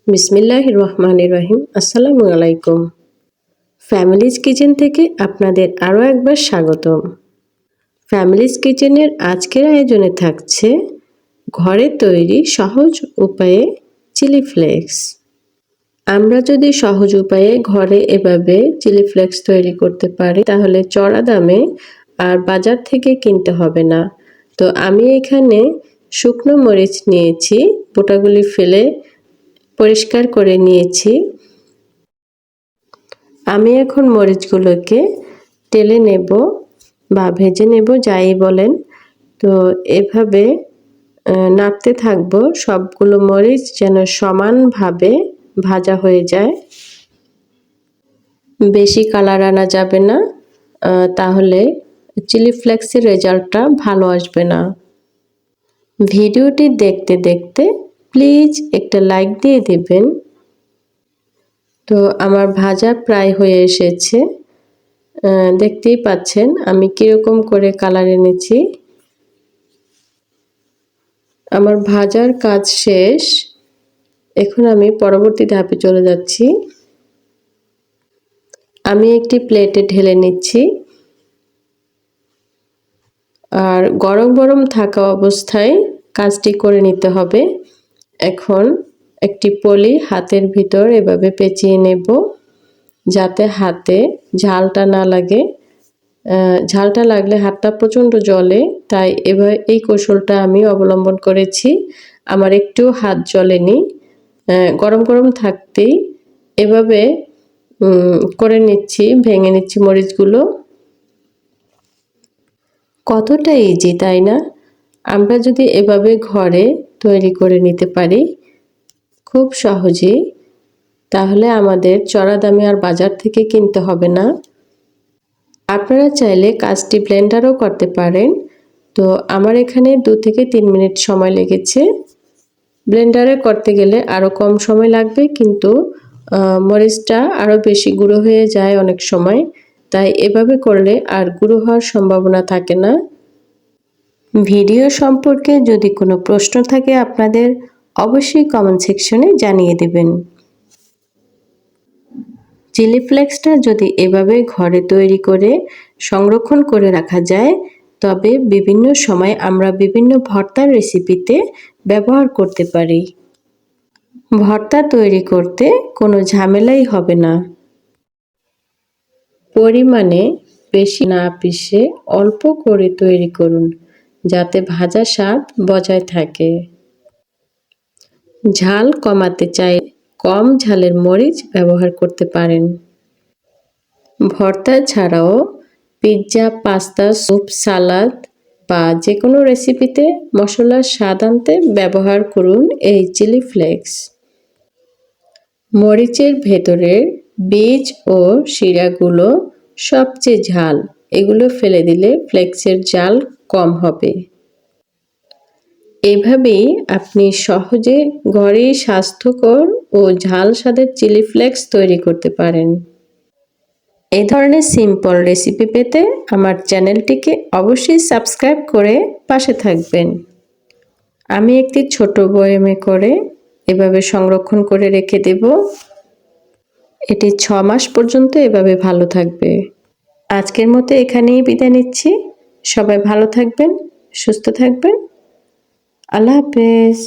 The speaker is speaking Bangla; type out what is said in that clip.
বিসমিল্লাহির রহমানির রহিম। আসসালামু আলাইকুম। ফ্যামিলিজ কিচেন থেকে আপনাদের আরও একবার স্বাগতম। ফ্যামিলিজ কিচেনের আজকের আয়োজনে থাকছে ঘরে তৈরি সহজ উপায়ে চিলি ফ্লেক্স। আমরা যদি সহজ উপায়ে ঘরে এভাবে চিলি ফ্লেক্স তৈরি করতে পারি তাহলে চড়া দামে আর বাজার থেকে কিনতে হবে না। তো আমি এখানে শুকনো মরিচ নিয়েছি, বোটাগুলি ফেলে পরিষ্কার করে নিয়েছি। আমি এখন মরিচগুলোকে তেলে নেব বা ভেজে নেব, যাই বলেন। তো এভাবে নাড়তে থাকবো সবগুলো মরিচ যেন সমানভাবে ভাজা হয়ে যায়। বেশি কালার আনা যাবে না, তাহলে চিলি ফ্লেক্সের রেজাল্টটা ভালো আসবে না। ভিডিওটি দেখতে দেখতে প্লিজ একটা লাইক দিয়ে দিবেন। তো আমার ভাজা প্রায় হয়ে এসেছে, দেখতেই পাচ্ছেন আমি কীরকম করে কালার এনেছি। আমার ভাজার কাজ শেষ, এখন আমি পরবর্তী ধাপে চলে যাচ্ছি। আমি একটি প্লেটে ঢেলে নিচ্ছি আর গরম গরম থাকা অবস্থায় কাজটি করে নিতে হবে। এখন একটি পলি হাতের ভিতর এভাবে পেঁচিয়ে নেব যাতে হাতে ঝালটা না লাগে। ঝালটা লাগলে হাতটা প্রচণ্ড জ্বলে, তাই এবার এই কৌশলটা আমি অবলম্বন করেছি। আমার একটু হাত জ্বলেনি। গরম গরম থাকতেই এভাবে করে নিচ্ছি, ভেঙে নিচ্ছি মরিচগুলো। কতটা ইজি তাই না? আমরা যদি এভাবে ঘরে তৈরি করে নিতে পারি খুব সহজেই, তাহলে আমাদের চড়া দামে আর বাজার থেকে কিনতে হবে না। আপনারা চাইলে কাজটি ব্লেন্ডারও করতে পারেন। তো আমার এখানে 2 থেকে 3 মিনিট সময় লেগেছে। ব্লেন্ডারে করতে গেলে আরও কম সময় লাগবে, কিন্তু মরিচটা আরও বেশি গুঁড়ো হয়ে যায় অনেক সময়, তাই এভাবে করলে আর গুঁড়ো হওয়ার সম্ভাবনা থাকে না। ভিডিও সম্পর্কে যদি কোনো প্রশ্ন থাকে আপনাদের, অবশ্যই কমেন্ট সেকশনে জানিয়ে দেবেন। চিলি ফ্লেক্সটা যদি এভাবে ঘরে তৈরি করে সংরক্ষণ করে রাখা যায়, তবে বিভিন্ন সময় আমরা বিভিন্ন ভর্তার রেসিপিতে ব্যবহার করতে পারি। ভর্তা তৈরি করতে কোনো ঝামেলাই হবে না। পরিমাণে বেশি না পিষে অল্প করে তৈরি করুন, যাতে ভাজা স্বাদ বজায় থাকে। ঝাল কমাতে চাইলে কম ঝালের মরিচ ব্যবহার করতে পারেন। ভর্তা ছাড়াও পিৎজা, পাস্তা, স্যুপ, সালাদ বা যে কোনো রেসিপিতে মশলার স্বাদ আনতে ব্যবহার করুন এই চিলি ফ্লেক্স। মরিচের ভেতরের বীজ ও শিরাগুলো সবচেয়ে ঝাল, এগুলো ফেলে দিলে ফ্লেক্সের ঝাল কম হবে। এভাবেই আপনি সহজে ঘরেই স্বাস্থ্যকর ও ঝাল স্বাদের চিলি ফ্লেক্স তৈরি করতে পারেন। এই ধরনের সিম্পল রেসিপি পেতে আমার চ্যানেলটিকে অবশ্যই সাবস্ক্রাইব করে পাশে থাকবেন। আমি একটি ছোট বয়ামে করে এভাবে সংরক্ষণ করে রেখে দেব। এটি 6 মাস পর্যন্ত এভাবে ভালো থাকবে। আজকের মতো এখানেই বিদায় নিচ্ছি। সবাই ভালো থাকবেন, সুস্থ থাকবেন। আল্লাহ হাফেজ।